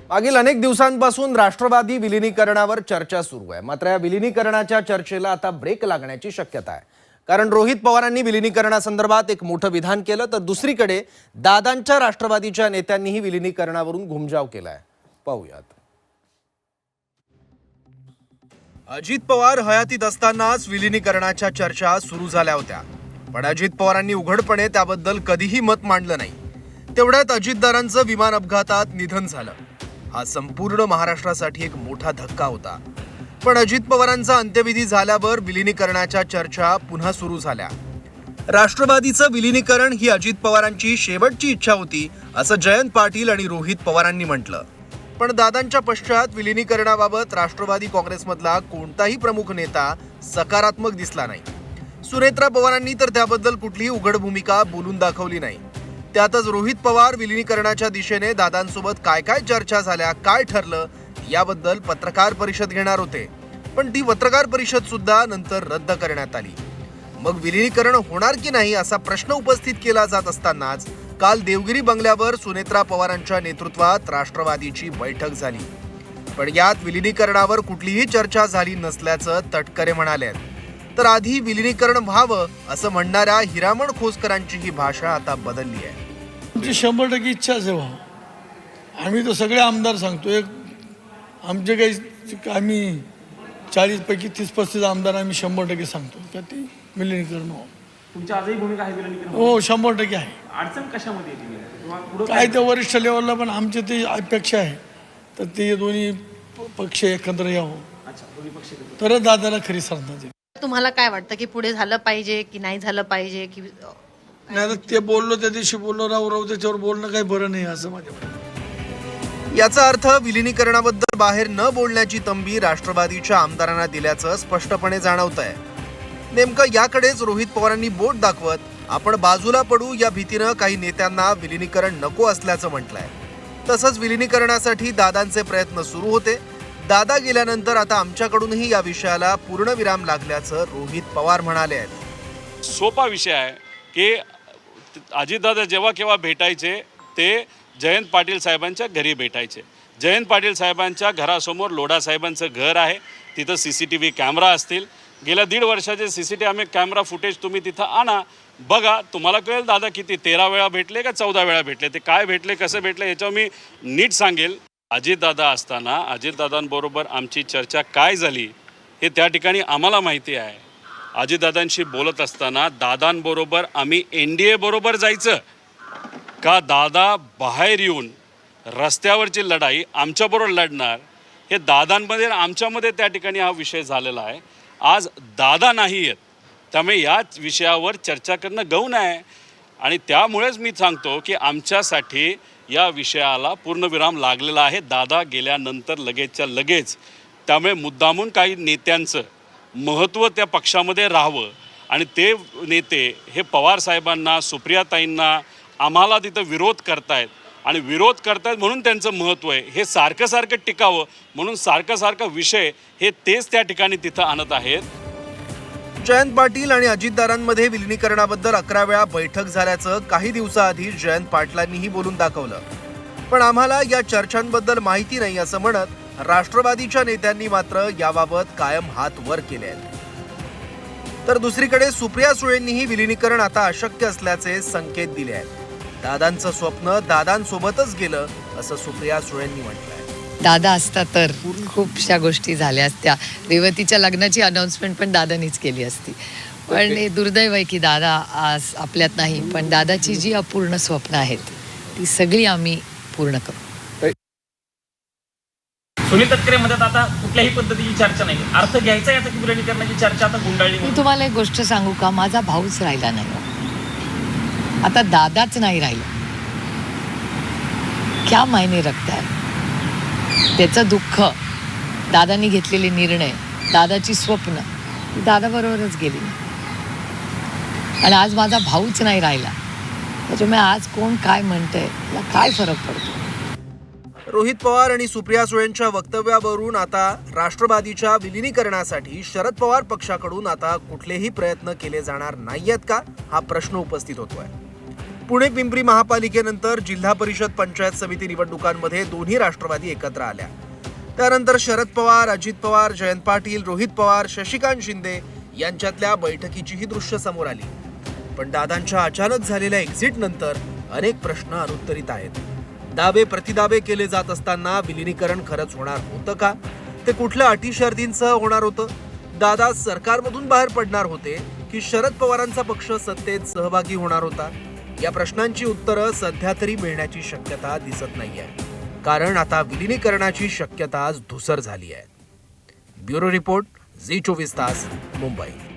मागील अनेक दिवसांपासून राष्ट्रवादी विलीनीकरणावर चर्चा सुरू आहे। मात्र या विलीनीकरणाच्या चर्चेला आता ब्रेक लागण्याची शक्यता आहे। कारण रोहित पवारांनी विलीनीकरणासंदर्भात एक मोठं विधान केलं, तर दुसरीकडे दादांच्या राष्ट्रवादीच्या नेत्यांनीही विलीनीकरणावरून घुमजाव केलाय। पाहूयात। अजित पवार हयातीत असतानाच विलीनीकरणाच्या चर्चा सुरू झाल्या होत्या, पण अजित पवारांनी उघडपणे त्याबद्दल कधीही मत मांडलं नाही। तेवढ्यात अजितदारांचं विमान अपघातात निधन झालं। हा संपूर्ण महाराष्ट्रासाठी एक मोठा धक्का होता। पण अजित पवारांचा अंत्यविधी झाल्यावर विलीनीकरणाच्या चर्चा पुन्हा सुरू झाल्या। राष्ट्रवादीचं विलीनीकरण ही अजित पवारांची शेवटची इच्छा होती, असं जयंत पाटील आणि रोहित पवारांनी म्हटलं। पण दादांच्या पश्चात विलीनीकरणाबाबत राष्ट्रवादी काँग्रेसमधला कोणताही प्रमुख नेता सकारात्मक दिसला नाही। सुनेत्रा पवारांनी तर त्याबद्दल कुठलीही उघड भूमिका बोलून दाखवली नाही। त्यातच रोहित पवार विलीनीकरणाच्या दिशेने दादांसोबत काय काय चर्चा झाल्या, काय ठरलं याबद्दल पत्रकार परिषद घेणार होते, पण ती पत्रकार परिषद सुद्धा नंतर रद्द करण्यात आली। मग विलीनीकरण होणार की नाही असा प्रश्न उपस्थित केला जात असतानाच काल देवगिरी बंगल्यावर सुनेत्रा पवारांच्या नेतृत्वात राष्ट्रवादीची बैठक झाली। पण यात विलीनीकरणावर कुठलीही चर्चा झाली नसल्याचं तटकरे म्हणाले। तर आधी विलीनीकरण व्हावं असं म्हणणाऱ्या हिरामण खोसकरांची ही भाषा आता बदलली आहे। आमची 100% इच्छाच आहे व्हावं। आम्ही तर सगळे आमदार सांगतो, एक आमचे काही आम्ही 40 पैकी 30-35 आमदार आम्ही 100% सांगतो का ते विलीनीकरण व्हावं। तुमची आजही भूमिका आहे विलीनीकरण? हो, 100% आहे। अडचण कशामध्ये येते? काय ते वरिष्ठ लेवलला पण आमची ती अपेक्षा आहे, तर ते दोन्ही पक्ष एकत्र यावं। अच्छा, दोन्ही पक्ष तरच दादाला खरी श्रद्धा देईल। तुम्हाला काय वाटतं की पुढे झालं पाहिजे की नाही झालं पाहिजे की नाही, ते बोललो त्या दिवशी बोललो राव त्याच्यावर बोलणं काही बरं नाही असं माझ्या मते। याचा अर्थ विलीनीकरणाबद्दल बाहेर न बोलण्याची तंबी राष्ट्रवादीच्या आमदारांना दिल्याचं स्पष्टपणे जाणवत आहे। नेमकं याकडेच रोहित पवारांनी बोट दाखवत आपण बाजूला पडू या भीतीनं काही नेत्यांना विलीनीकरण नको असल्याचं म्हटलंय। तसंच विलीनीकरणासाठी दादांचे प्रयत्न सुरू होते। दादा गेल्यानंतर आता आमच्याकडूनही या विषयाला पूर्णविराम लागल्याचं रोहित पवार म्हणाले आहेत। सोपा विषय आहे की अजितदादा जेव्हा केव्हा भेटायचे ते जयंत पाटील साहेबांच्या घरी भेटायचे। जयंत पाटील साहेबांच्या घरासमोर लोढा साहेबांचं घर आहे, तिथं CCTV कॅमेरा असतील। गेल्या 1.5 वर्षाचे CCTV कॅमेरा फुटेज तुम्ही तिथं आणा, बघा, तुम्हाला कळेल दादा किती 13 वेळा भेटले का 14 वेळा भेटले, ते काय भेटले कसं भेटले याच्यावर मी नीट सांगेल। अजितदादा असताना अजितदादांबरोबर आमची चर्चा काय झाली हे त्या ठिकाणी आम्हाला माहिती आहे। अजितदादांशी बोलत असताना दादांबरोबर आम्ही NDA बरोबर जायचं का दादा बाहेर येऊन रस्त्यावरची लढाई आमच्याबरोबर लढणार, हे दादांमध्ये आमच्यामध्ये त्या ठिकाणी हा विषय झालेला आहे। आज दादा नाही आहेत, त्यामुळे याच विषयावर चर्चा करणं गौण आहे आणि त्यामुळेच मी सांगतो की आमच्यासाठी या विषयाला पूर्णविराम लागलेला आहे दादा गेल्यानंतर लगेचच्या लगेच। त्यामुळे मुद्दामून काही नेत्यांचं महत्त्व त्या पक्षामध्ये राहावं आणि ते नेते हे पवार साहेबांना, सुप्रियाताईंना, आम्हाला तिथं विरोध करतायत आणि विरोध करतायत म्हणून त्यांचं महत्त्व आहे हे सारखं सारखं टिकावं म्हणून सारखं विषय हे तेच त्या ठिकाणी तिथं आणत आहेत। जयंत पाटील आणि अजितदारांमध्ये विलीनीकरणाबद्दल 11 वेळा बैठक झाल्याचं काही दिवसाआधी जयंत पाटलांनीही बोलून दाखवलं। पण आम्हाला या चर्चांबद्दल माहिती नाही असं म्हणत राष्ट्रवादीच्या नेत्यांनी मात्र याबाबत कायम हात वर केले आहेत। तर दुसरीकडे सुप्रिया सुळेंनीही विलीनीकरण आता अशक्य असल्याचे संकेत दिले आहेत। दादांचं स्वप्न दादांसोबतच गेलं असं सुप्रिया सुळेंनी म्हटलंय। दादा असता तर खूपशा गोष्टी झाल्या असत्या। रेवतीच्या लग्नाची अनाउन्समेंट पण दादानीच केली असती, पण हे दुर्दैव आहे की दादा आज आपल्यात नाही। पण दादाची जी अपूर्ण स्वप्न आहेत ती सगळी आम्ही पूर्ण करू। सुनील तटकरे म्हणतात आता कुठल्याही पद्धतीची चर्चा नाही, अर्थ घ्यायचा याचा की विलीनीकरणाची चर्चा आता गुंडाळली। मी तुम्हाला एक गोष्ट सांगू का, माझा भाऊच राहिला नाही, आता दादाच नाही राहिला, क्या मायने रखता है। त्याचं दुःख, दादांनी घेतलेले निर्णय, दादाची स्वप्न दादाबरोबरच गेली आणि आज माझा भाऊच नाही राहिला, त्याच्यामुळे आज कोण काय म्हणतंय याला काय फरक पडतो। रोहित पवार आणि सुप्रिया सुळेंच्या वक्तव्यावरून आता राष्ट्रवादीच्या विलीनीकरणासाठी शरद पवार पक्षाकडून आता कुठलेही प्रयत्न केले जाणार नाहीयेत का, हा प्रश्न उपस्थित होतोय। पुणे पिंपरी महापालिकेनंतर जिल्हा परिषद पंचायत समिती निवडणुकांमध्ये दोन्ही राष्ट्रवादी एकत्र आल्या. त्यानंतर शरद पवार, अजित पवार, जयंत पाटील, रोहित पवार, शशिकांत शिंदे यांच्यातल्या बैठकीचीही दृश्य समोर आली. पण दादांच्या अचानक झालेल्या एक्झिट नंतर अनेक प्रश्न अनुत्तरित आहेत. दावे प्रतिदावे केले जात असताना विलिनीकरण खरंच होणार होतं का? ते कुठल्या अटी शर्तींसह होणार होतं? दादा सरकारमधून बाहेर पडणार होते की शरद पवारांचा पक्ष सत्तेत सहभागी होणार होता? या प्रश्नांची उत्तरं सध्या तरी मिळण्याची शक्यता दिसत नाहीये, कारण आता विलिनीकरणाची शक्यता धूसर झाली आहे. ब्युरो रिपोर्ट, झी 24 तास, मुंबई.